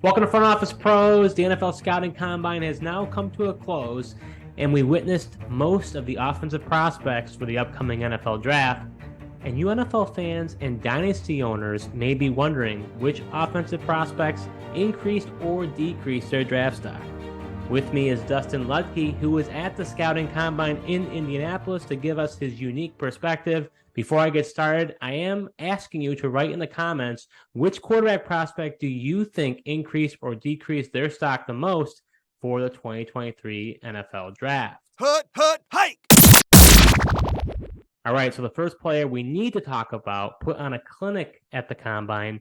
Welcome to Front Office Pros. The NFL Scouting Combine has now come to a close, and we witnessed most of the offensive prospects for the upcoming NFL Draft. And you NFL fans and dynasty owners may be wondering which offensive prospects increased or decreased their draft stock. With me is Dustin Ludke, who was at the Scouting Combine in Indianapolis to give us his unique perspective. Before I get started, I am asking you to write in the comments which quarterback prospect do you think increased or decreased their stock the most for the 2023 NFL Draft. Hike! All right, so the first player we need to talk about put on a clinic at the Combine,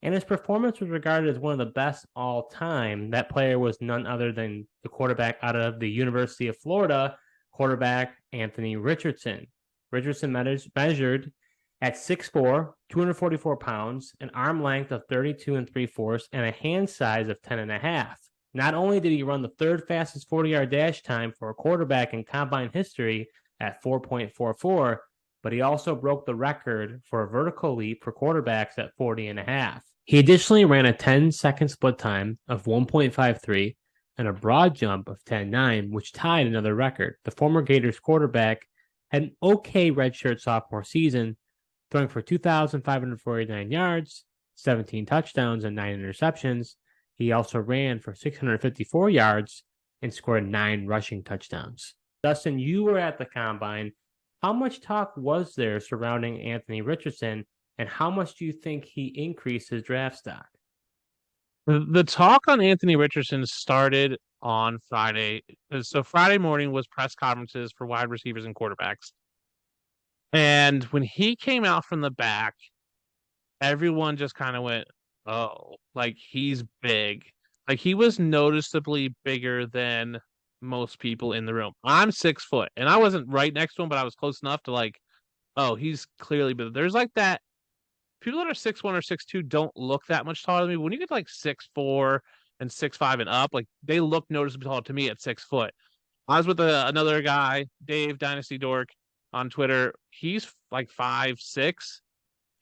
and his performance was regarded as one of the best all time. That player was none other than the quarterback out of the University of Florida, quarterback Anthony Richardson. Richardson measured at 6'4", 244 pounds, an arm length of 32 3/4, and a hand size of 10.5. Not only did he run the third fastest 40-yard dash time for a quarterback in combine history at 4.44, but he also broke the record for a vertical leap for quarterbacks at 40.5. He additionally ran a 10-second split time of 1.53 and a broad jump of 10.9, which tied another record. The former Gators quarterback had an okay redshirt sophomore season, throwing for 2,549 yards, 17 touchdowns, and 9 interceptions. He also ran for 654 yards and scored 9 rushing touchdowns. Dustin, you were at the Combine. How much talk was there surrounding Anthony Richardson, and how much do you think he increased his draft stock? The talk on Anthony Richardson started on Friday. So Friday morning was press conferences for wide receivers and quarterbacks. And when he came out from the back, everyone just kind of went, oh, like he's big. Like he was noticeably bigger than most people in the room. I'm 6 foot, and I wasn't right next to him, but I was close enough to like, oh, he's clearly big. There's like that. People that are 6'1" or 6'2" don't look that much taller than me. When you get like 6'4" and 6'5" and up, like they look noticeably taller to me at 6 foot. I was with another guy, Dave Dynasty Dork, on Twitter. He's like 5'6",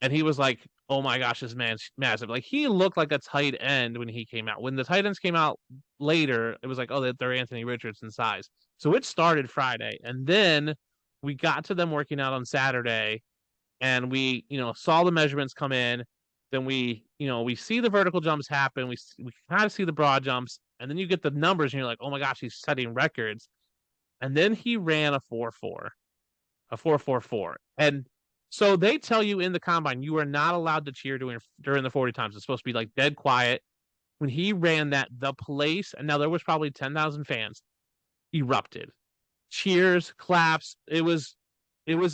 and he was like, "Oh my gosh, this man's massive." Like he looked like a tight end when he came out. When the tight ends came out later, it was like, "Oh, they're Anthony Richardson size." So it started Friday, and then we got to them working out on Saturday, and we, saw the measurements come in. Then we see the vertical jumps happen. We kind of see the broad jumps, and then you get the numbers, and you're like, oh my gosh, he's setting records. And then he ran a 4.4, a 4.44, and so they tell you in the combine you are not allowed to cheer during the 40 times. It's supposed to be like dead quiet. When he ran that, the place, and now there was probably 10,000 fans, erupted. Cheers, claps. It was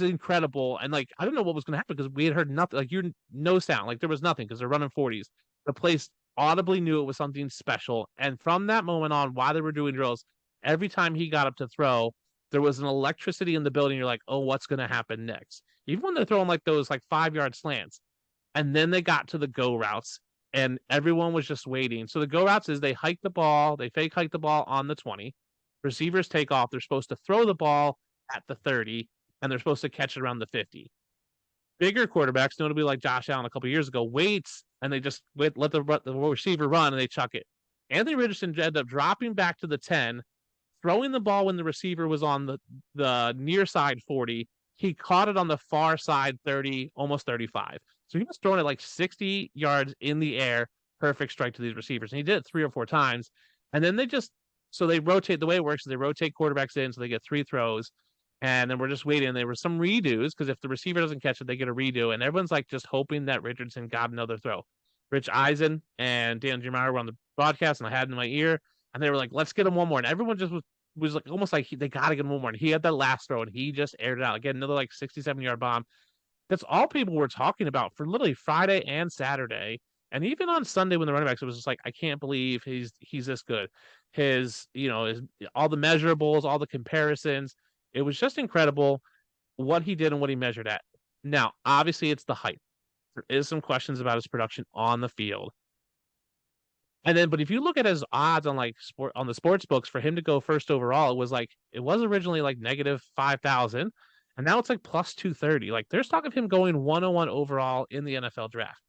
incredible. And like, I don't know what was going to happen because we had heard nothing. Like, no sound. Like, there was nothing because they're running 40s. The place audibly knew it was something special. And from that moment on, while they were doing drills, every time he got up to throw, there was an electricity in the building. You're like, oh, what's going to happen next? Even when they're throwing like those like 5-yard slants. And then they got to the go routes, and everyone was just waiting. So the go routes is they hike the ball, they fake hike the ball on the 20. Receivers take off. They're supposed to throw the ball at the 30, and they're supposed to catch it around the 50. Bigger quarterbacks, notably like Josh Allen a couple years ago, waits and they just let the receiver run and they chuck it. Anthony Richardson ended up dropping back to the 10, throwing the ball when the receiver was on the near side 40. He caught it on the far side 30, almost 35. So he was throwing it like 60 yards in the air, perfect strike to these receivers. And he did it 3 or 4 times. And then they rotate. The way it works is they rotate quarterbacks in, so they get 3 throws. And then we're just waiting. And there were some redos because if the receiver doesn't catch it, they get a redo. And everyone's like just hoping that Richardson got another throw. Rich Eisen and Dan Jamar were on the broadcast, and I had it in my ear. And they were like, let's get him one more. And everyone just was like, almost like they got to get him one more. And he had that last throw, and he just aired it out. Again, another like 67-yard bomb. That's all people were talking about for literally Friday and Saturday. And even on Sunday when the running backs, it was just like, I can't believe he's this good. His all the measurables, all the comparisons. It was just incredible what he did and what he measured at. Now, obviously, it's the height. There is some questions about his production on the field. And then, but if you look at his odds on the sports books for him to go first overall, it was originally like negative 5,000, and now it's like plus 230. Like there's talk of him going 101 overall in the NFL draft.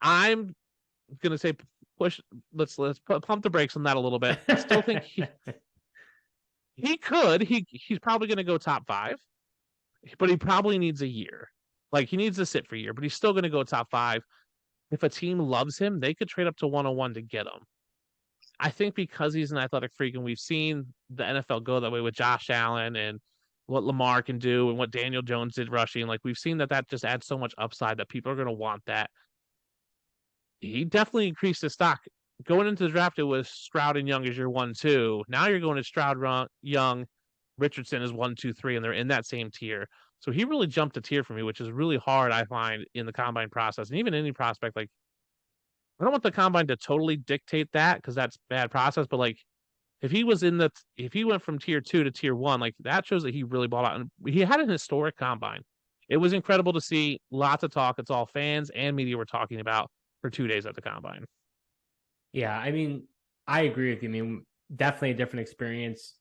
I'm going to say push. Let's pump the brakes on that a little bit. I still think he could. He's probably going to go top 5, but he probably needs a year. Like he needs to sit for a year, but he's still going to go top 5. If a team loves him, they could trade up to 101 to get him. I think because he's an athletic freak, and we've seen the NFL go that way with Josh Allen and what Lamar can do and what Daniel Jones did rushing. Like we've seen that just adds so much upside that people are going to want that. He definitely increased his stock. Going into the draft, it was Stroud and Young as your 1-2. Now you're going to Stroud, Young, Richardson is 1-2-3, and they're in that same tier. So he really jumped a tier for me, which is really hard, I find, in the combine process. And even any prospect, like, I don't want the combine to totally dictate that because that's bad process. But like, if he went from tier 2 to tier 1, like that shows that he really balled out. And he had an historic combine. It was incredible to see. Lots of talk. It's all fans and media were talking about for 2 days at the combine. Yeah, I mean, I agree with you. I mean, definitely a different experience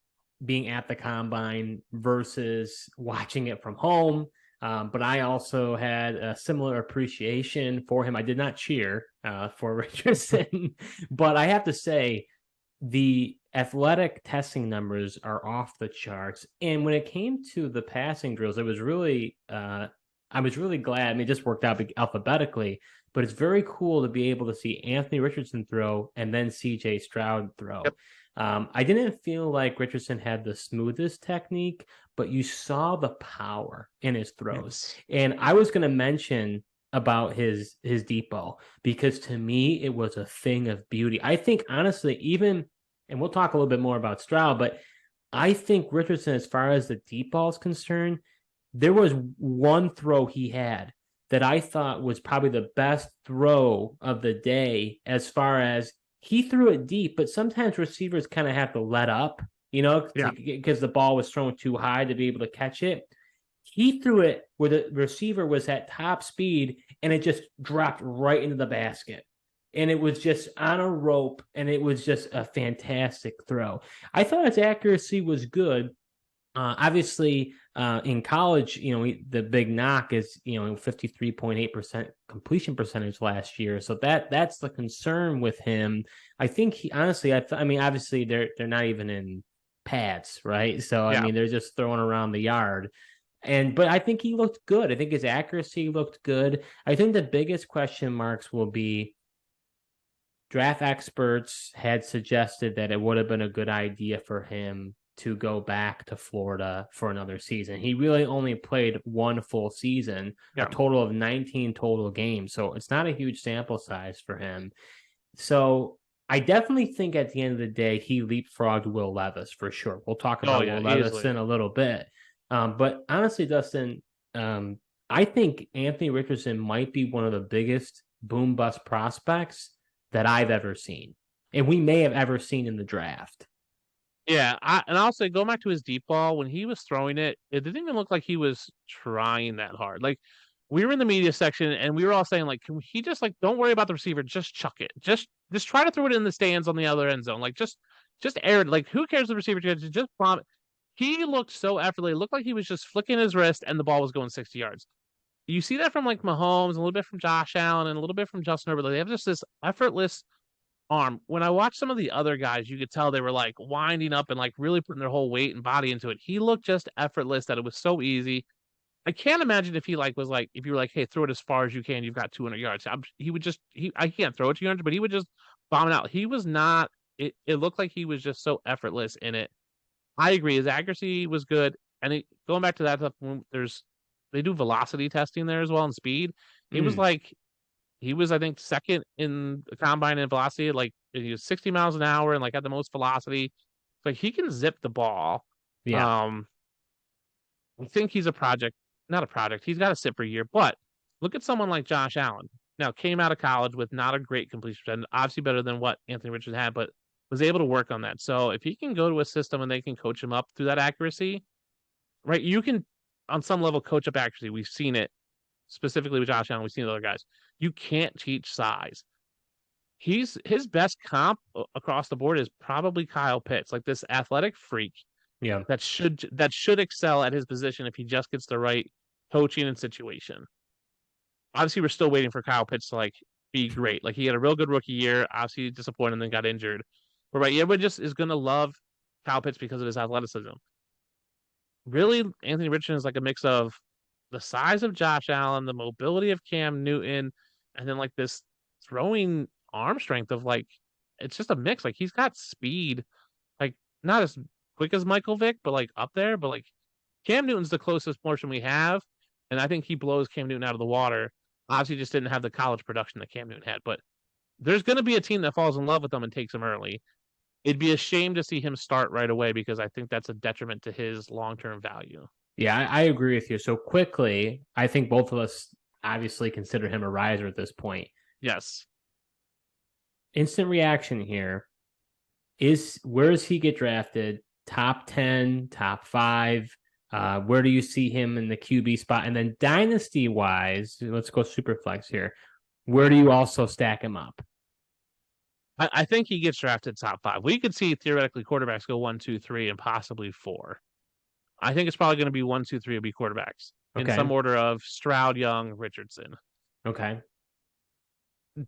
being at the combine versus watching it from home. But I also had a similar appreciation for him. I did not cheer for Richardson, but I have to say the athletic testing numbers are off the charts. And when it came to the passing drills, it was really, I was really glad. I mean, it just worked out alphabetically, but it's very cool to be able to see Anthony Richardson throw and then CJ Stroud throw. Yep. I didn't feel like Richardson had the smoothest technique, but you saw the power in his throws. Yes. And I was going to mention about his deep ball because to me it was a thing of beauty. I think honestly, even, and we'll talk a little bit more about Stroud, but I think Richardson, as far as the deep ball is concerned, there was one throw he had that I thought was probably the best throw of the day, as far as he threw it deep, but sometimes receivers kind of have to let up, because the ball was thrown too high to be able to catch it. He threw it where the receiver was at top speed, and it just dropped right into the basket. And it was just on a rope, and it was just a fantastic throw. I thought his accuracy was good. Obviously, in college, the big knock is, 53.8% completion percentage last year. So that's the concern with him. I think he honestly, I mean, obviously they're not even in pads, right? So, I mean, they're just throwing around the yard. But I think he looked good. I think his accuracy looked good. I think the biggest question marks will be, draft experts had suggested that it would have been a good idea for him to go back to Florida for another season. He really only played one full season, a total of 19 total games. So it's not a huge sample size for him. So I definitely think at the end of the day, he leapfrogged Will Levis for sure. We'll talk about Will Levis in a little bit. But honestly, Dustin, I think Anthony Richardson might be one of the biggest boom bust prospects that I've ever seen. And we may have ever seen in the draft. Yeah, I'll say, go back to his deep ball, when he was throwing it, it didn't even look like he was trying that hard. Like, we were in the media section, and we were all saying, like, can he just, like, don't worry about the receiver, just chuck it. Just try to throw it in the stands on the other end zone. Like, just air it. Like, who cares the receiver? Just bomb it. He looked so effortless. It looked like he was just flicking his wrist, and the ball was going 60 yards. You see that from, like, Mahomes, a little bit from Josh Allen, and a little bit from Justin Herbert. They have just this effortless arm. When I watched some of the other guys, you could tell they were like winding up and like really putting their whole weight and body into it. He looked just effortless, that it was so easy. I can't imagine if he was like, if you were like, hey, throw it as far as you can, you've got 200 yards. I can't throw it 200, but he would just bomb it out. He was not, it looked like he was just so effortless in it. I agree. His accuracy was good. And going back to that stuff, they do velocity testing there as well and speed. He was like, he was, I think, second in the combine in velocity. Like, he was 60 miles an hour and like had the most velocity. Like, he can zip the ball. Yeah. I think he's not a project. He's got to sit for a year. But look at someone like Josh Allen. Now, came out of college with not a great completion percentage, obviously better than what Anthony Richardson had, but was able to work on that. So if he can go to a system and they can coach him up through that accuracy, right? You can, on some level, coach up accuracy. We've seen it specifically with Josh Allen. We've seen other guys. You can't teach size. His best comp across the board is probably Kyle Pitts, like this athletic freak. Yeah, that should excel at his position if he just gets the right coaching and situation. Obviously, we're still waiting for Kyle Pitts to like be great. Like he had a real good rookie year, obviously disappointed and then got injured. But right, everyone just is gonna love Kyle Pitts because of his athleticism. Really, Anthony Richardson is like a mix of the size of Josh Allen, the mobility of Cam Newton, and then like this throwing arm strength of like it's just a mix. Like he's got speed, like not as quick as Michael Vick, but like up there. But like Cam Newton's the closest portion we have, and I think he blows Cam Newton out of the water. Obviously, just didn't have the college production that Cam Newton had, but there's going to be a team that falls in love with him and takes him early. It'd be a shame to see him start right away because I think that's a detriment to his long-term value. Yeah, I agree with you. So quickly, I think both of us obviously consider him a riser at this point. Yes. Instant reaction here is where does he get drafted? Top 10, top 5? Where do you see him in the QB spot? And then dynasty wise, let's go super flex here. Where do you also stack him up? I think he gets drafted top 5. We could see theoretically quarterbacks go 1, 2, 3, and possibly 4. I think it's probably going to be 1, 2, 3 will be quarterbacks in some order of Stroud, Young, Richardson. Okay.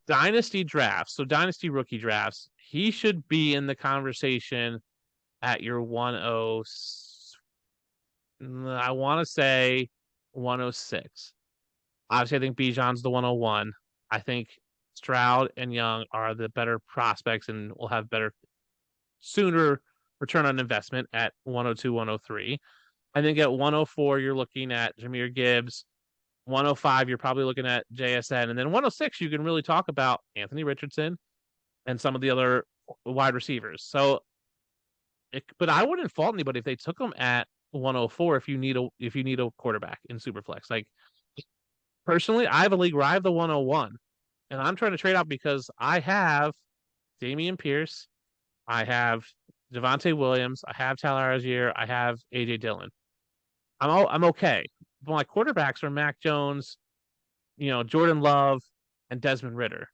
Dynasty drafts, so dynasty rookie drafts, he should be in the conversation at your 10. I want to say 106. Obviously, I think Bijan's the 101. I think Stroud and Young are the better prospects and will have better sooner return on investment at 102, 103. I think at 104, you're looking at Jahmyr Gibbs. 105, you're probably looking at JSN. And then 106, you can really talk about Anthony Richardson and some of the other wide receivers. So, but I wouldn't fault anybody if they took them at 104 if you need a quarterback in Superflex. Like, personally, I have a league where I have the 101, and I'm trying to trade out because I have Dameon Pierce, I have Javonte Williams, I have Tyler Algier, I have AJ Dillon. I'm okay. But my quarterbacks are Mac Jones, Jordan Love, and Desmond Ritter.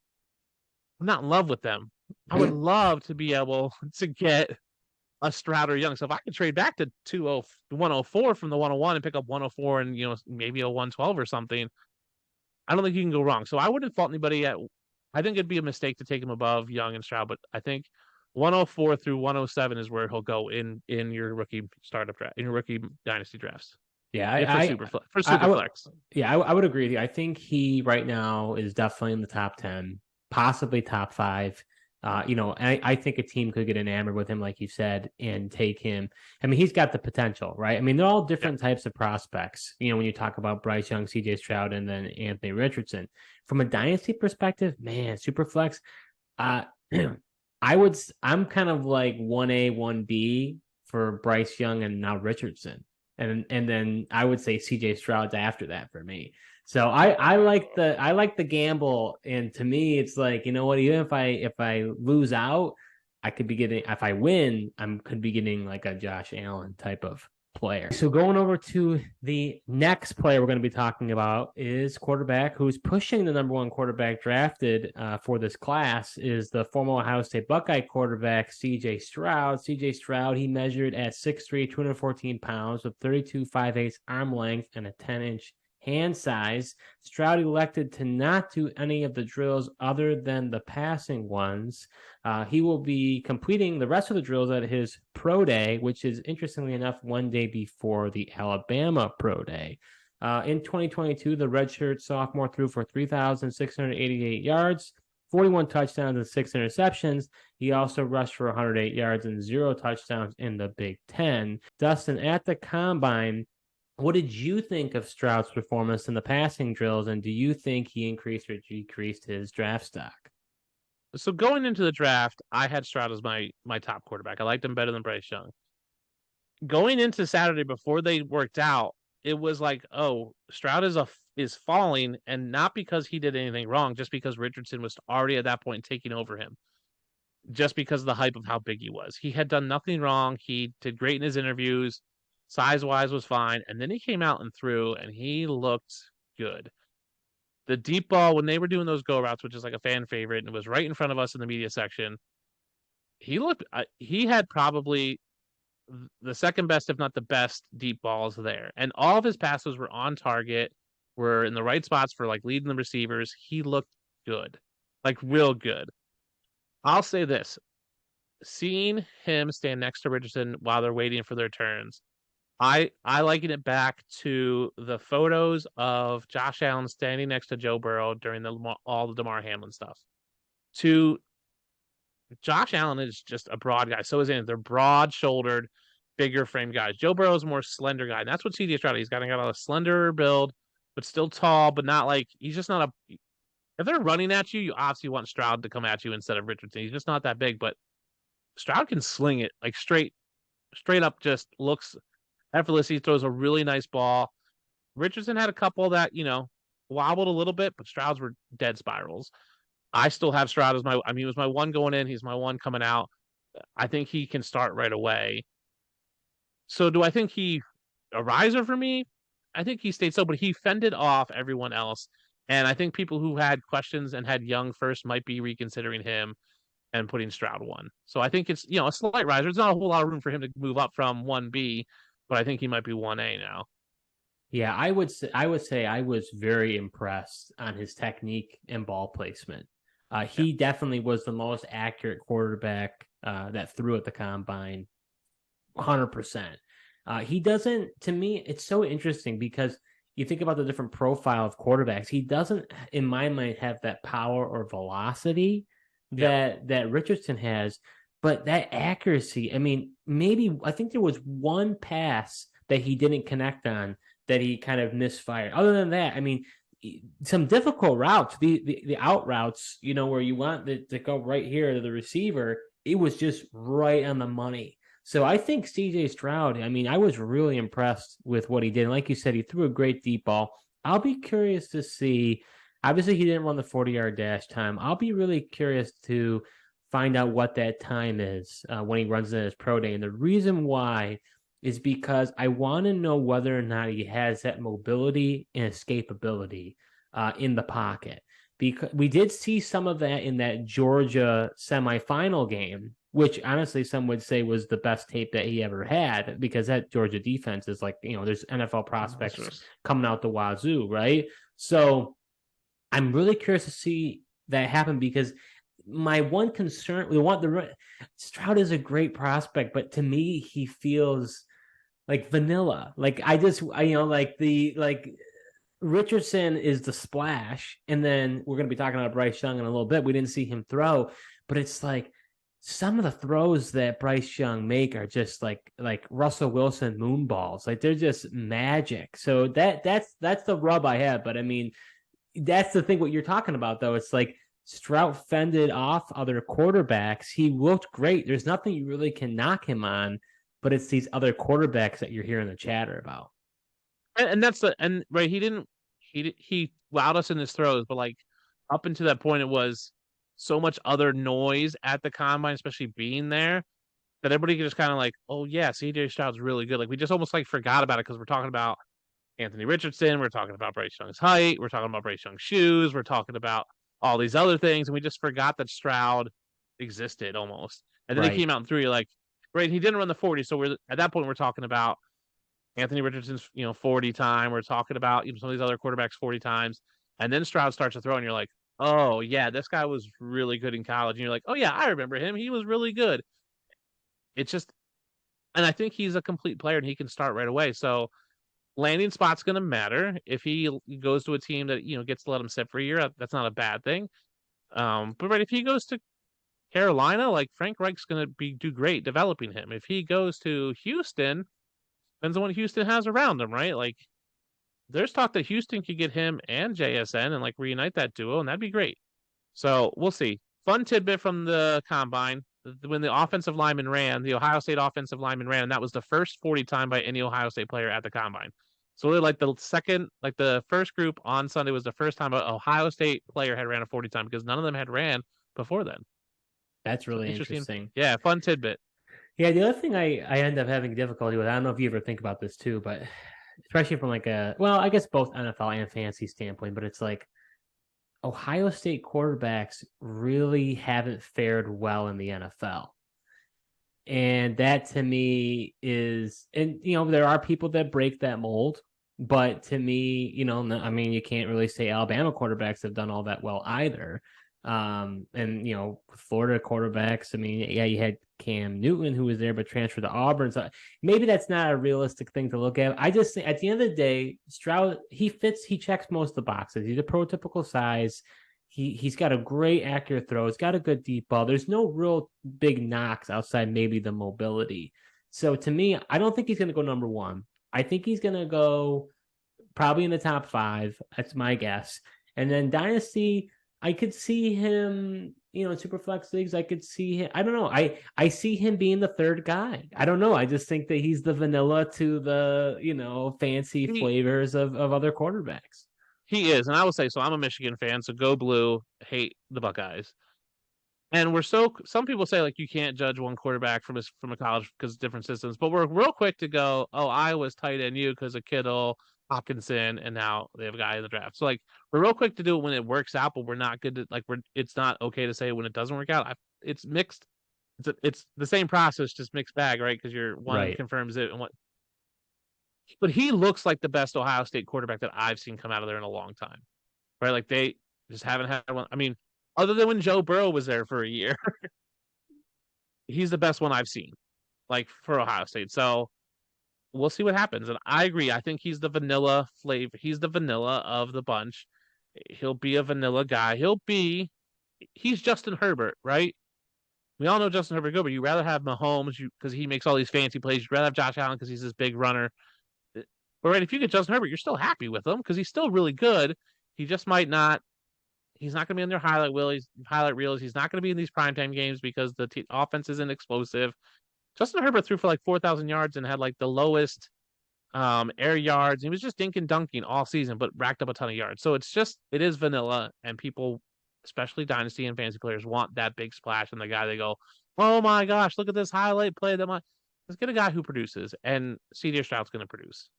I'm not in love with them. I would love to be able to get a Stroud or Young. So if I could trade back to 104 from the 101 and pick up 104 and maybe a 112 or something, I don't think you can go wrong. So I wouldn't fault anybody I think it'd be a mistake to take him above Young and Stroud, but I think 104 through 107 is where he'll go in your rookie startup draft, in your rookie dynasty drafts. Yeah, for Superflex. I would agree with you. I think he right now is definitely in the top 10, possibly top 5. I think a team could get enamored with him, like you said, and take him. I mean, he's got the potential, right? I mean, they're all different types of prospects. When you talk about Bryce Young, CJ Stroud, and then Anthony Richardson. From a dynasty perspective, man, Superflex, I'm kind of like 1A, 1B for Bryce Young and now Richardson. And then I would say CJ Stroud's after that for me. So I like the gamble, and to me it's like, you know what, even if I lose out, I could be getting, if I win, could be getting like a Josh Allen type of player. So going over to the next player we're going to be talking about is quarterback who's pushing the number 1 quarterback drafted for this class is the former Ohio State Buckeye quarterback CJ Stroud. CJ Stroud, he measured at 6'3", 214 pounds with 32.58 arm length and a 10-inch hand size. Stroud elected to not do any of the drills other than the passing ones. He will be completing the rest of the drills at his pro day, which is interestingly enough one day before the Alabama pro day. In 2022, the redshirt sophomore threw for 3,688 yards, 41 touchdowns and 6 interceptions. He also rushed for 108 yards and 0 touchdowns in the Big Ten. Dustin, at the combine, what did you think of Stroud's performance in the passing drills, and do you think he increased or decreased his draft stock? So going into the draft, I had Stroud as my top quarterback. I liked him better than Bryce Young. Going into Saturday before they worked out, it was like, oh, Stroud is falling, and not because he did anything wrong, just because Richardson was already at that point taking over him. Just because of the hype of how big he was. He had done nothing wrong. He did great in his interviews. Size-wise was fine. And then he came out and threw, and he looked good. The deep ball, when they were doing those go routes, which is like a fan favorite, and it was right in front of us in the media section, he had probably the second best, if not the best, deep balls there. And all of his passes were on target, were in the right spots for like leading the receivers. He looked good. like real good. I'll say this: seeing him stand next to Richardson while they're waiting for their turns, I liken it back to the photos of Josh Allen standing next to Joe Burrow during all the Damar Hamlin stuff. To Josh Allen is just a broad guy. So is Andy. They're broad-shouldered, bigger frame guys. Joe Burrow is a more slender guy, and that's what CJ Stroud. He's got a slender build, but still tall, but not like he's just not a. If they're running at you, you obviously want Stroud to come at you instead of Richardson. He's just not that big, but Stroud can sling it like straight up. Just looks effortless. He throws a really nice ball. Richardson had a couple that wobbled a little bit, but Stroud's were dead spirals. I still have Stroud as he was my one going in. He's my one coming out. I think he can start right away. So do I think he a riser for me? I think he stayed so, but he fended off everyone else. And I think people who had questions and had Young first might be reconsidering him and putting Stroud one. So I think it's a slight riser. There's not a whole lot of room for him to move up from 1B, but I think he might be 1A now. Yeah, I would say I was very impressed on his technique and ball placement. He definitely was the most accurate quarterback that threw at the combine, 100%. He doesn't, to me, it's so interesting because you think about the different profile of quarterbacks. He doesn't, in my mind, have that power or velocity that Richardson has, but that accuracy. I mean, I think there was one pass that he didn't connect on that he kind of misfired. Other than that, I mean, some difficult routes, the out routes, where you want to go right here to the receiver, it was just right on the money. So I think CJ Stroud, I was really impressed with what he did. And like you said, he threw a great deep ball. I'll be curious to see. Obviously, he didn't run the 40-yard dash time. I'll be really curious to find out what that time is when he runs in his pro day. And the reason why is because I want to know whether or not he has that mobility and escapability in the pocket. Because we did see some of that in that Georgia semifinal game, which honestly some would say was the best tape that he ever had, because that Georgia defense is like, there's NFL prospects coming out the wazoo, right? So I'm really curious to see that happen, because my one concern, Stroud is a great prospect, but to me, he feels like vanilla. Like Richardson is the splash, and then we're going to be talking about Bryce Young in a little bit. We didn't see him throw, but it's like some of the throws that Bryce Young make are just like Russell Wilson moon balls. Like they're just magic. So that's the rub I have. But that's the thing. What you're talking about, though, it's like Stroud fended off other quarterbacks. He looked great. There's nothing you really can knock him on, but it's these other quarterbacks that you're hearing the chatter about. And that's right. He wowed us in his throws, but like up until that point, it was so much other noise at the combine, especially being there, that everybody just kind of like, oh yeah, CJ Stroud's really good. Like we just almost like forgot about it because we're talking about Anthony Richardson, we're talking about Bryce Young's height, we're talking about Bryce Young's shoes, we're talking about all these other things, and we just forgot that Stroud existed almost. And then he came out and threw you like, right, he didn't run the 40, so we're at that point we're talking about Anthony Richardson's 40 time. We're talking about some of these other quarterbacks 40 times, and then Stroud starts to throw, and you're like, oh yeah, this guy was really good in college, and you're like, oh yeah, I remember him. He was really good. It's just, and I think he's a complete player, and he can start right away. So landing spot's going to matter. If he goes to a team that gets to let him sit for a year, that's not a bad thing. But right, if he goes to Carolina, like Frank Reich's going to do great developing him. If he goes to Houston, depends on what Houston has around him, right? Like there's talk that Houston could get him and JSN and like reunite that duo, and that'd be great. So we'll see. Fun tidbit from the combine: when the offensive lineman ran, the Ohio State offensive lineman ran, and that was the first 40 time by any Ohio State player at the combine. So like the first group on Sunday was the first time an Ohio State player had ran a 40 time, because none of them had ran before then. That's really interesting. Yeah, fun tidbit. Yeah, the other thing I end up having difficulty with, I don't know if you ever think about this too, but especially from I guess both NFL and fantasy standpoint, but it's like Ohio State quarterbacks really haven't fared well in the NFL. And that to me is, and there are people that break that mold, but to me, you can't really say Alabama quarterbacks have done all that well either. And Florida quarterbacks. I mean, yeah, you had Cam Newton who was there but transferred to Auburn. So maybe that's not a realistic thing to look at. I just think at the end of the day, Stroud, he checks most of the boxes. He's a prototypical size. He's got a great accurate throw. He's got a good deep ball. There's no real big knocks outside maybe the mobility. So to me, I don't think he's going to go number one. I think he's going to go probably in the top 5. That's my guess. And then Dynasty, I could see him, in super flex leagues. I could see him. I don't know. I see him being the third guy. I don't know. I just think that he's the vanilla to the, fancy flavors of other quarterbacks. He is. And I will say, so I'm a Michigan fan, so go blue, hate the Buckeyes. And some people say like you can't judge one quarterback from a college because of different systems, but we're real quick to go, oh, Iowa's tight end you because of Kittle, Hopkinson, and now they have a guy in the draft. So like we're real quick to do it when it works out, but we're not good to it's not okay to say when it doesn't work out. It's mixed. It's the same process, just mixed bag, right? Because your one right. confirms it and what. But he looks like the best Ohio State quarterback that I've seen come out of there in a long time, right? Like they just haven't had one. I mean, other than when Joe Burrow was there for a year, he's the best one I've seen, like for Ohio State. So we'll see what happens. And I agree. I think he's the vanilla flavor. He's the vanilla of the bunch. He'll be a vanilla guy. He's Justin Herbert, right? We all know Justin Herbert good, but you'd rather have Mahomes because he makes all these fancy plays. You'd rather have Josh Allen because he's this big runner. But right, if you get Justin Herbert, you're still happy with him because he's still really good. He just might not. He's not going to be in their highlight reels. He's not going to be in these primetime games because the offense isn't explosive. Justin Herbert threw for like 4,000 yards and had like the lowest air yards. He was just dinking dunking all season, but racked up a ton of yards. So it is vanilla, and people, especially dynasty and fantasy players, want that big splash and the guy they go, oh my gosh, look at this highlight play. Let's get a guy who produces, and C.J. Stroud's going to produce.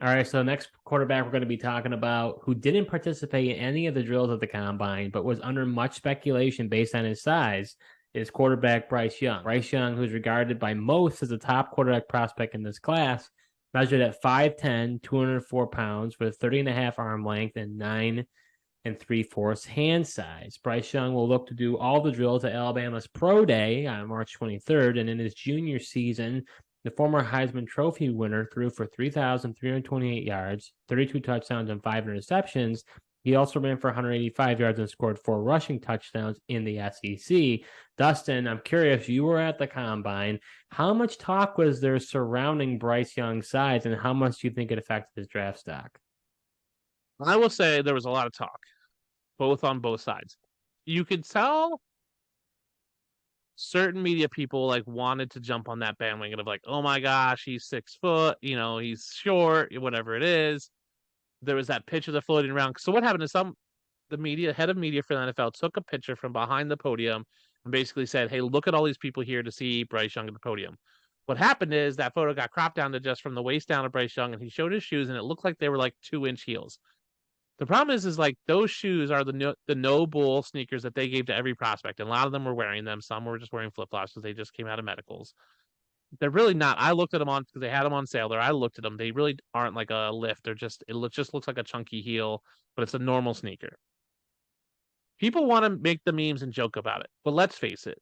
All right, so next quarterback we're going to be talking about who didn't participate in any of the drills at the combine, but was under much speculation based on his size, is quarterback Bryce Young. Bryce Young, who's regarded by most as a top quarterback prospect in this class, measured at 5'10", 204 pounds with 30.5 arm length and 9 3/4 hand size. Bryce Young will look to do all the drills at Alabama's Pro Day on March 23rd, and in his junior season, the former Heisman Trophy winner threw for 3,328 yards, 32 touchdowns, and 5 interceptions. He also ran for 185 yards and scored 4 rushing touchdowns in the SEC. Dustin, I'm curious, you were at the combine. How much talk was there surrounding Bryce Young's size, and how much do you think it affected his draft stock? I will say there was a lot of talk, both on both sides. You could tell certain media people like wanted to jump on that bandwagon of like, oh my gosh, he's 6 foot, he's short, whatever it is. There was that picture that floating around. So what happened is the head of media for the NFL took a picture from behind the podium and basically said, hey, look at all these people here to see Bryce Young at the podium. What happened is that photo got cropped down to just from the waist down of Bryce Young, and he showed his shoes, and it looked like they were like 2-inch heels. The problem is like those shoes are the no bull sneakers that they gave to every prospect, and a lot of them were wearing them. Some were just wearing flip flops because they just came out of medicals. They're really not. I looked at them on because they had them on sale there. I looked at them. They really aren't like a lift. They're just just looks like a chunky heel, but it's a normal sneaker. People want to make the memes and joke about it, but let's face it.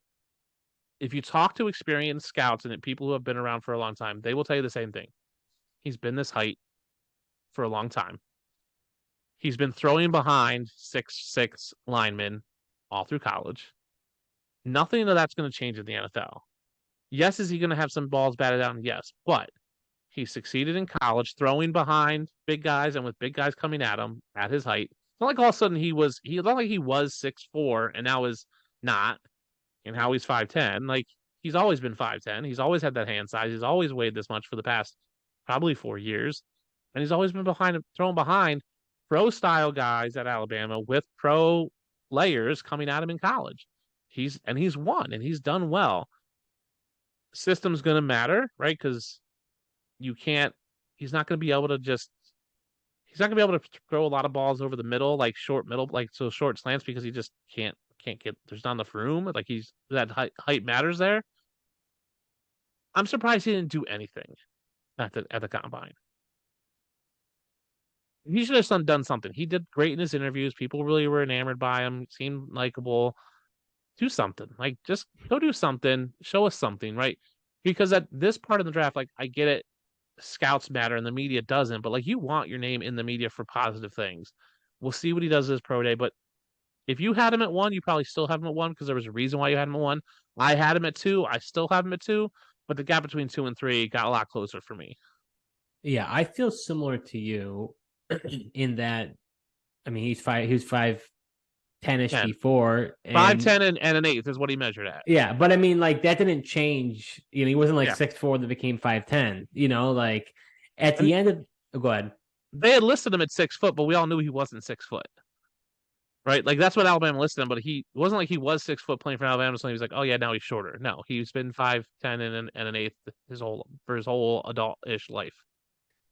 If you talk to experienced scouts and people who have been around for a long time, they will tell you the same thing. He's been this height for a long time. He's been throwing behind 6'6" linemen all through college. Nothing of that's going to change in the NFL. Yes, is he going to have some balls batted down? Yes, but he succeeded in college throwing behind big guys and with big guys coming at him at his height. It's not like all of a sudden he was 6'4" and now is not, and how he's 5'10". Like he's always been 5'10". He's always had that hand size. He's always weighed this much for the past probably 4 years, and he's always been thrown behind pro style guys at Alabama with pro layers coming at him in college. He's won and he's done well. System's going to matter, right? Because he's not going to be able to throw a lot of balls over the middle, like short middle, like so short slants, because he just can't get, there's not enough room. Like that height matters there. I'm surprised he didn't do anything at the combine. he should have done something. He did great in his interviews. People really were enamored by him. Seemed likable. Do something. Like, just go do something. Show us something, right? Because at this part of the draft, like, I get it, scouts matter and the media doesn't, but like, you want your name in the media for positive things. We'll see what he does at his pro day, but if you had him at 1, you probably still have him at 1 because there was a reason why you had him at 1. I had him at 2. I still have him at 2, but the gap between 2 and 3 got a lot closer for me. Yeah, I feel similar to you in that. I mean, he was 5'10" before, and 5'10" and an eighth is what he measured at. yeah, but I mean, like, that didn't change. He wasn't like Yeah. 6'4" that became 5'10". Like at And the end of, go ahead. they had listed him at 6 foot, but we all knew he wasn't 6 foot. Right? Like, that's what Alabama listed him, but it wasn't like he was 6 foot playing for Alabama, so he was like, oh yeah, now he's shorter. No, he's been 5'10" and an eighth his whole adult-ish life.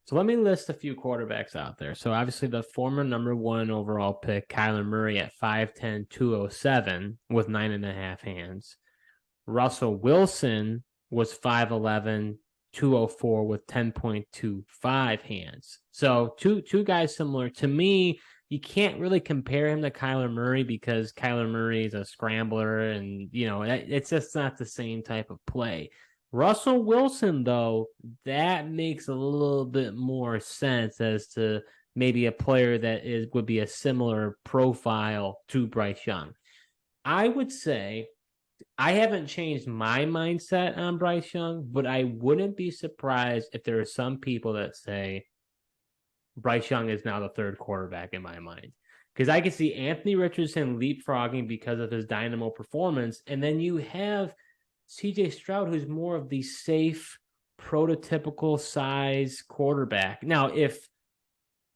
So let me list a few quarterbacks out there. So obviously the former number 1 overall pick, Kyler Murray, at 5'10", 207 with 9.5 hands. Russell Wilson was 5'11", 204 with 10.25 hands. So two guys similar. To me, you can't really compare him to Kyler Murray because Kyler Murray is a scrambler, and it's just not the same type of play. Russell Wilson, though, that makes a little bit more sense as to maybe a player that would be a similar profile to Bryce Young. I would say I haven't changed my mindset on Bryce Young, but I wouldn't be surprised if there are some people that say Bryce Young is now the 3rd quarterback in my mind. Because I can see Anthony Richardson leapfrogging because of his dynamo performance. And then you have CJ Stroud, who's more of the safe, prototypical size quarterback. Now, if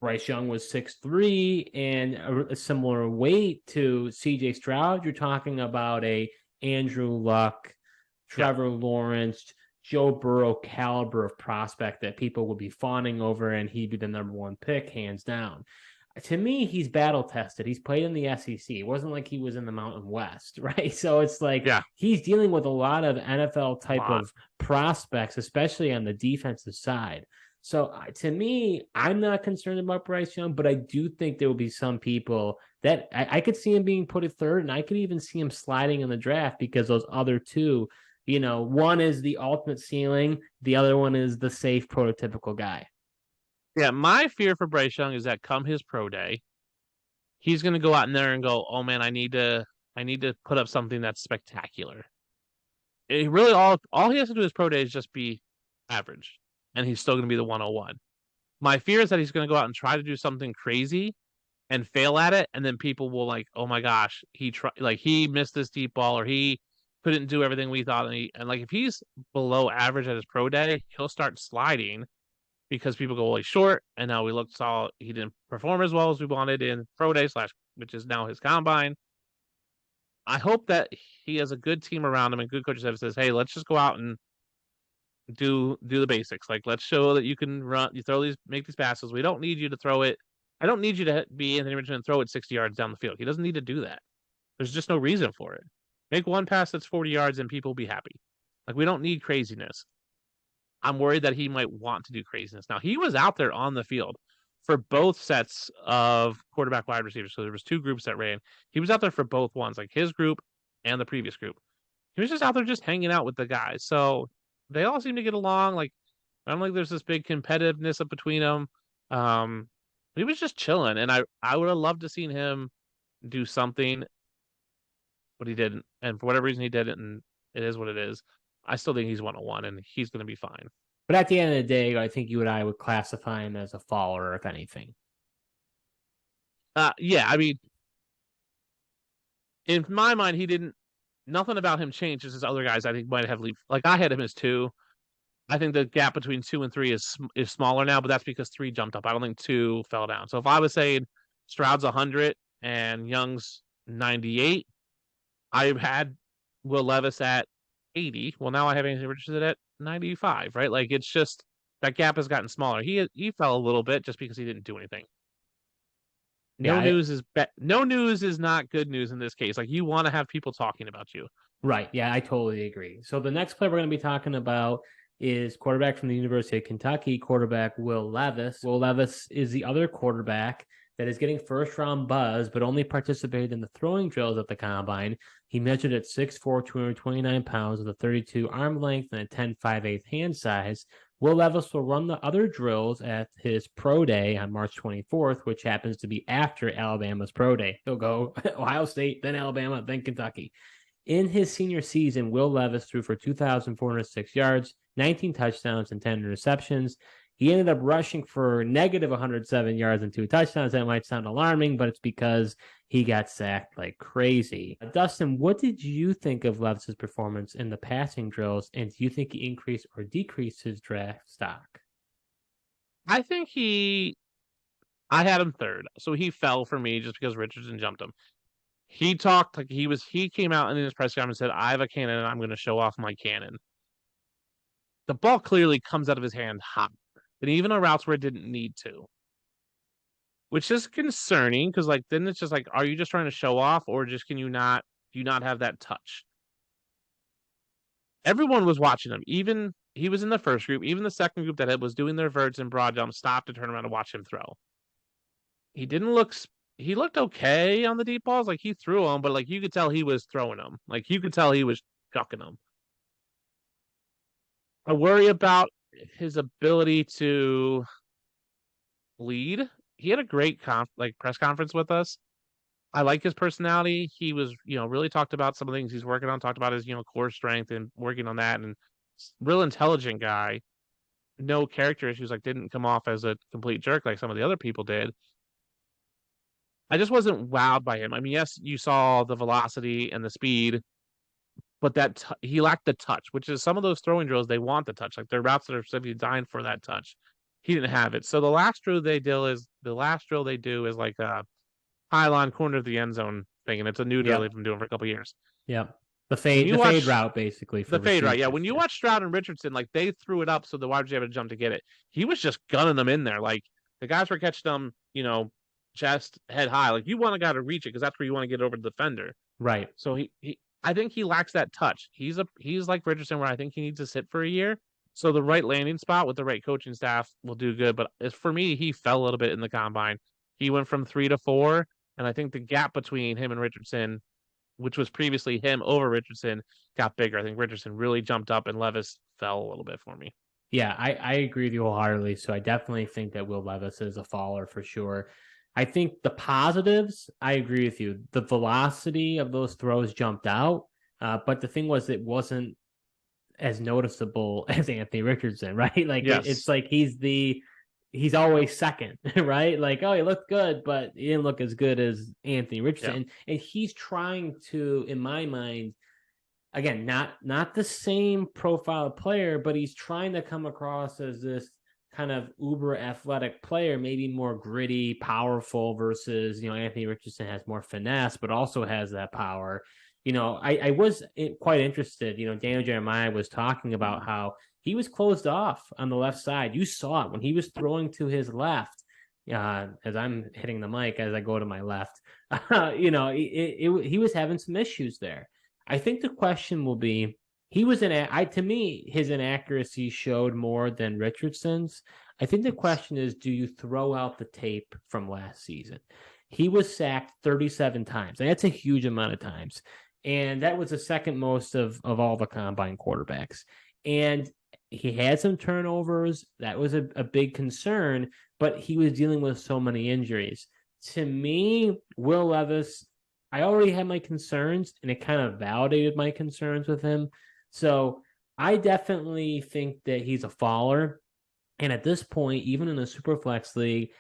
Bryce Young was 6'3" and a similar weight to CJ Stroud, you're talking about a Andrew Luck, Trevor Lawrence, Joe Burrow caliber of prospect that people would be fawning over, and he'd be the number 1 pick, hands down. To me, he's battle tested. He's played in the SEC. It wasn't like he was in the Mountain West, right? So it's like he's dealing with a lot of NFL type of prospects, especially on the defensive side. So to me, I'm not concerned about Bryce Young, but I do think there will be some people that I could see him being put at 3rd, and I could even see him sliding in the draft because those other two, one is the ultimate ceiling, the other one is the safe prototypical guy. Yeah, my fear for Bryce Young is that come his pro day, he's going to go out in there and go, oh man, I need to put up something that's spectacular. It really all he has to do his pro day is just be average, and he's still going to be the 101. My fear is that he's going to go out and try to do something crazy and fail at it, and then people will like, oh my gosh, he missed this deep ball, or he couldn't do everything we thought, and like, if he's below average at his pro day, he'll start sliding because people go, well, he's short, and now he didn't perform as well as we wanted in pro day / which is now his combine. I hope that he has a good team around him and good coaches that says, hey, let's just go out and do the basics. Like, let's show that you can run, make these passes. We don't need you to throw it. I don't need you to be Anthony Richardson and throw it 60 yards down the field. He doesn't need to do that. There's just no reason for it. Make one pass that's 40 yards and people will be happy. Like, we don't need craziness. I'm worried that he might want to do craziness. Now, he was out there on the field for both sets of quarterback wide receivers. So there was 2 groups that ran. He was out there for both ones, like his group and the previous group. He was just out there just hanging out with the guys. So they all seem to get along. Like, I don't think there's this big competitiveness up between them. He was just chilling, and I would have loved to seen him do something, but he didn't. And for whatever reason, he didn't, and it is what it is. I still think he's 101, and he's going to be fine. But at the end of the day, I think you and I would classify him as a faller, if anything. Yeah, I mean, in my mind, nothing about him changed as other guys I think might have leaped. Like, I had him as 2. I think the gap between 2 and 3 is smaller now, but that's because 3 jumped up. I don't think 2 fell down. So if I was saying Stroud's 100 and Young's 98, I had Will Levis at 80. Well, now I have Anthony Richardson at 95, right? Like, it's just that gap has gotten smaller. He fell a little bit just because he didn't do anything. No news is not good news in this case. Like, you want to have people talking about you. Right. Yeah, I totally agree. So the next player we're going to be talking about is quarterback from the University of Kentucky, quarterback Will Levis. Will Levis is the other quarterback that is getting first round buzz, but only participated in the throwing drills at the combine. He measured at 6'4", 229 pounds with a 32 arm length and a 10.5/8 hand size. Will Levis will run the other drills at his pro day on March 24th, which happens to be after Alabama's pro day. He'll go Ohio State, then Alabama, then Kentucky. In his senior season, Will Levis threw for 2,406 yards, 19 touchdowns, and 10 interceptions. He ended up rushing for negative 107 yards and 2 touchdowns. That might sound alarming, but it's because he got sacked like crazy. Dustin, what did you think of Levis's performance in the passing drills, and do you think he increased or decreased his draft stock? I think I had him third, so he fell for me just because Richardson jumped him. He talked like he came out in his press conference and said, I have a cannon and I'm going to show off my cannon. The ball clearly comes out of his hand hot, and even on routes where it didn't need to, which is concerning because like then it's just like, are you just trying to show off, or just do you not have that touch? Everyone was watching him. Even he was in the first group, even the second group that was doing their verts and broad jumps stopped to turn around and watch him throw. He looked okay on the deep balls. Like he threw them, but like you could tell he was throwing them. Like you could tell he was chucking them. I worry about his ability to lead. He had a great press conference with us. I like his personality. He was, really talked about some of the things he's working on, talked about his, core strength and working on that, and real intelligent guy. No character issues, like didn't come off as a complete jerk like some of the other people did. I just wasn't wowed by him. I mean, yes, you saw the velocity and the speed, but he lacked the touch, which is some of those throwing drills, they want the touch. Like their routes that are specifically designed for that touch. He didn't have it. So the last drill they do is like a pylon corner of the end zone thing, and it's a new drill they've been doing for a couple years. Yep. The fade route, basically. The fade route, yeah. When you watch Stroud and Richardson, like they threw it up so the wide receiver had to jump to get it. He was just gunning them in there. Like the guys were catching them, chest, head high. Like you want a guy to reach it because that's where you want to get over the defender. Right. So I think he lacks that touch. He's like Richardson, where I think he needs to sit for a year. So the right landing spot with the right coaching staff will do good. But for me, he fell a little bit in the combine. He went from 3 to 4, and I think the gap between him and Richardson, which was previously him over Richardson, got bigger. I think Richardson really jumped up, and Levis fell a little bit for me. Yeah, I agree with you wholeheartedly. So I definitely think that Will Levis is a faller for sure. I think the positives, I agree with you. The velocity of those throws jumped out, but the thing was, it wasn't as noticeable as Anthony Richardson, right? Like yes. It's like he's always second, right? Like, oh, he looked good, but he didn't look as good as Anthony Richardson. Yeah. And he's trying to, in my mind, again, not the same profile player, but he's trying to come across as this kind of uber athletic player, maybe more gritty, powerful versus, Anthony Richardson has more finesse, but also has that power. I was quite interested. Daniel Jeremiah was talking about how he was closed off on the left side. You saw it when he was throwing to his left. As I'm hitting the mic as I go to my left, he was having some issues there. I think the question will be, to me, his inaccuracy showed more than Richardson's. I think the question is, do you throw out the tape from last season? He was sacked 37 times. And that's a huge amount of times. And that was the second most of all the combine quarterbacks. And he had some turnovers. That was a big concern, but he was dealing with so many injuries. To me, Will Levis, I already had my concerns, and it kind of validated my concerns with him. So I definitely think that he's a faller. And at this point, even in a Superflex league,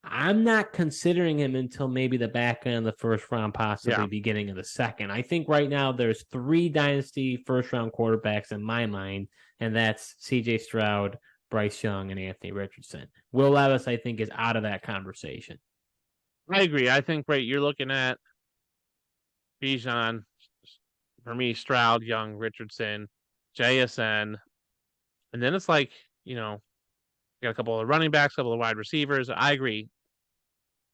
I'm not considering him until maybe the back end of the first round, possibly beginning of the second. I think right now there's 3 dynasty first round quarterbacks in my mind, and that's CJ Stroud, Bryce Young, and Anthony Richardson. Will Levis, I think, is out of that conversation. I agree. I think, you're looking at Bijan, for me, Stroud, Young, Richardson, JSN, and then it's like, got a couple of running backs, a couple of wide receivers. I agree.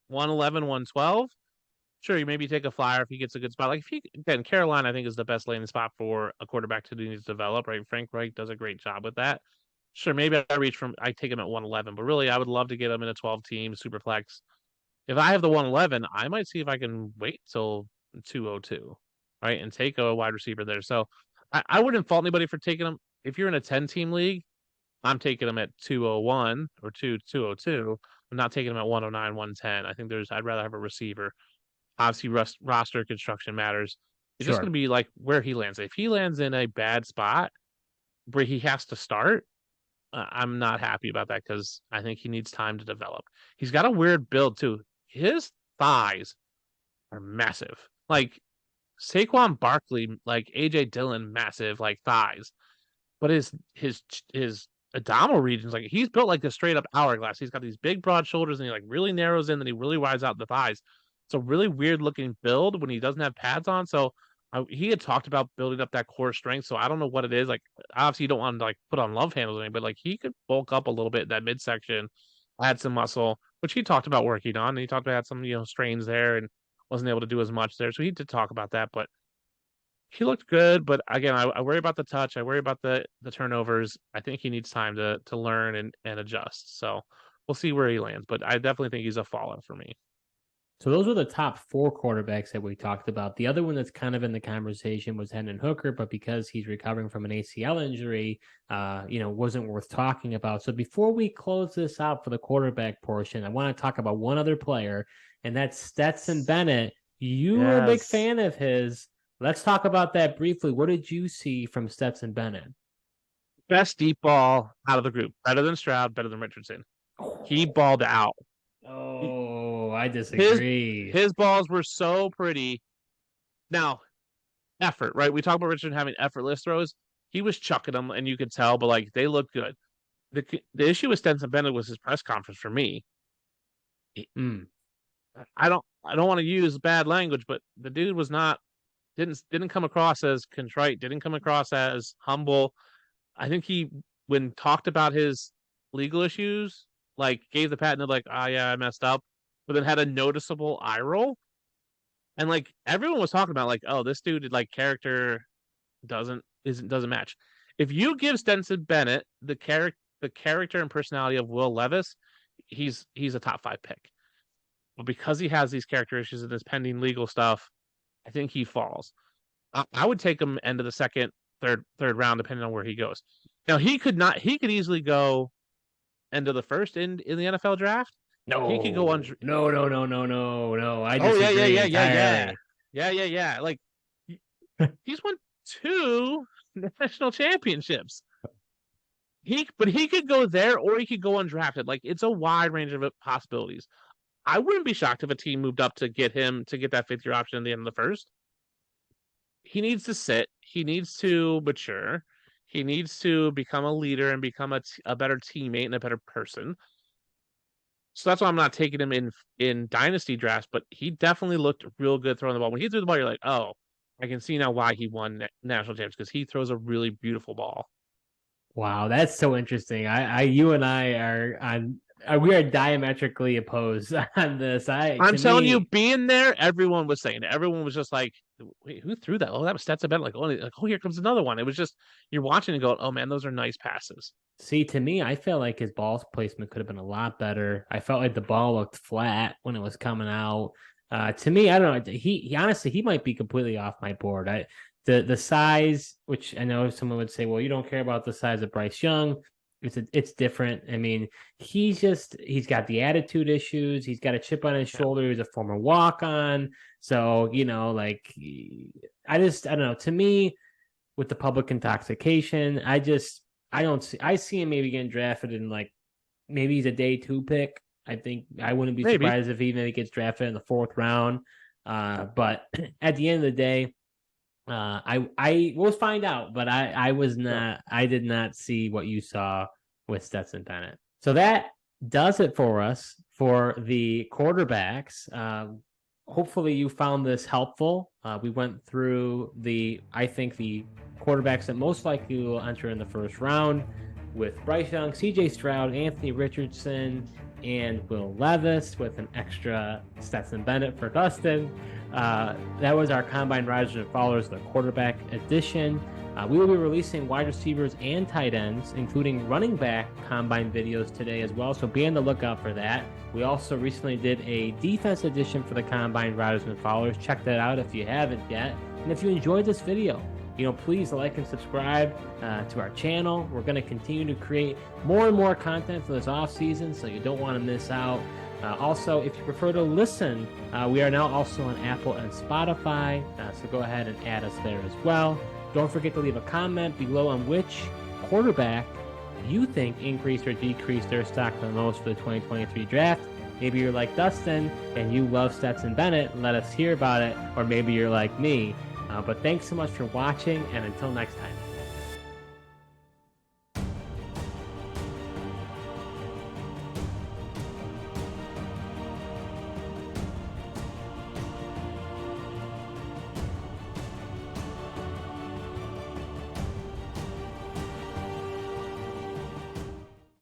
111, 112. Sure, you maybe take a flyer if he gets a good spot. Like if he again, Carolina, I think is the best landing spot for a quarterback to need to develop. Right, Frank Reich does a great job with that. Sure, maybe I take him at 111, but really, I would love to get him in a 12 team super flex. If I have the 111, I might see if I can wait till 202, right, and take a wide receiver there. So I wouldn't fault anybody for taking him. If you're in a 10 team league, I'm taking him at 201 or 202. I'm not taking him at 109, 110. I think I'd rather have a receiver. Obviously, roster construction matters. It's just going Sure. to be like where he lands. If he lands in a bad spot where he has to start, I'm not happy about that because I think he needs time to develop. He's got a weird build too. His thighs are massive. Like Saquon Barkley, like AJ Dillon, massive like thighs. But his abdominal regions, like he's built like a straight up hourglass. He's got these big broad shoulders and he like really narrows in, then he really wides out the thighs. It's a really weird looking build when he doesn't have pads on. So he had talked about building up that core strength. So I don't know what it is. Like obviously you don't want to like put on love handles or anything, but like he could bulk up a little bit in that midsection, add some muscle, which he talked about working on. And he talked about some strains there and wasn't able to do as much there. So he did talk about that, but he looked good, but again, I worry about the touch. I worry about the turnovers. I think he needs time to learn and adjust. So we'll see where he lands, but I definitely think he's a faller for me. So those were the top four quarterbacks that we talked about. The other one that's kind of in the conversation was Hendon Hooker, but because he's recovering from an ACL injury, wasn't worth talking about. So before we close this out for the quarterback portion, I want to talk about one other player, and that's Stetson Bennett. You were a big fan of his. Let's talk about that briefly. What did you see from Stetson Bennett? Best deep ball out of the group. Better than Stroud, better than Richardson. He balled out. Oh, I disagree. His balls were so pretty. Now, effort, right? We talk about Richardson having effortless throws. He was chucking them, and you could tell, but like they looked good. The issue with Stetson Bennett was his press conference for me. I don't want to use bad language, but the dude was didn't come across as contrite, didn't come across as humble. I think he, when talked about his legal issues, like gave the pat and like, oh yeah, I messed up, but then had a noticeable eye roll. And like everyone was talking about like, oh, this dude like character doesn't match. If you give Stetson Bennett the character and personality of Will Levis, he's a top 5 pick. But because he has these character issues and this pending legal stuff, I think he falls. I would take him end of the second, third round, depending on where he goes. Now he could Easily go end of the first in the NFL draft. No, he could go no. I disagree entirely. Yeah. Like he's won 2 national championships. He could go there or he could go undrafted. Like it's a wide range of possibilities. I wouldn't be shocked if a team moved up to get him to get that 5th-year option at the end of the first. He needs to sit. He needs to mature. He needs to become a leader and become a better teammate and a better person. So that's why I'm not taking him in dynasty drafts, but he definitely looked real good throwing the ball. When he threw the ball, you're like, oh, I can see now why he won national champs because he throws a really beautiful ball. Wow, that's so interesting. You and I are on. We are diametrically opposed on this. I'm telling you, being there, everyone was saying it. Everyone was just like, wait, who threw that? Oh, that was Stetson Bennett. Oh, here comes another one. It was just, you're watching and going, oh man, those are nice passes. See, to me, I felt like his ball placement could have been a lot better. I felt like the ball looked flat when it was coming out. To me, I don't know. He honestly, he might be completely off my board. The size, which I know someone would say, well, you don't care about the size of Bryce Young. It's different. I mean, he's got the attitude issues. He's got a chip on his shoulder. He's a former walk-on. So, I don't know. To me, with the public intoxication, I see him maybe getting drafted in like, maybe he's a day 2 pick. I think I wouldn't be surprised if he gets drafted in the 4th round. But at the end of the day, I will find out, but I did not see what you saw with Stetson Bennett. So that does it for us for the quarterbacks. Hopefully you found this helpful. We went through I think the quarterbacks that most likely will enter in the 1st round with Bryce Young, CJ Stroud, Anthony Richardson, and Will Levis with an extra Stetson Bennett for Dustin. That was our Combine Riders and Followers, the quarterback edition. We will be releasing wide receivers and tight ends, including running back Combine videos today as well, so be on the lookout for that. We also recently did a defense edition for the Combine Riders and Followers. Check that out if you haven't yet. And if you enjoyed this video, please like and subscribe to our channel. We're going to continue to create more and more content for this off season, so you don't want to miss out. Also, if you prefer to listen, we are now also on Apple and Spotify, so go ahead and add us there as well. Don't forget to leave a comment below on which quarterback you think increased or decreased their stock the most for the 2023 draft. Maybe you're like Dustin and you love Stetson Bennett. Let us hear about it. Or maybe you're like me. But thanks so much for watching, and until next time.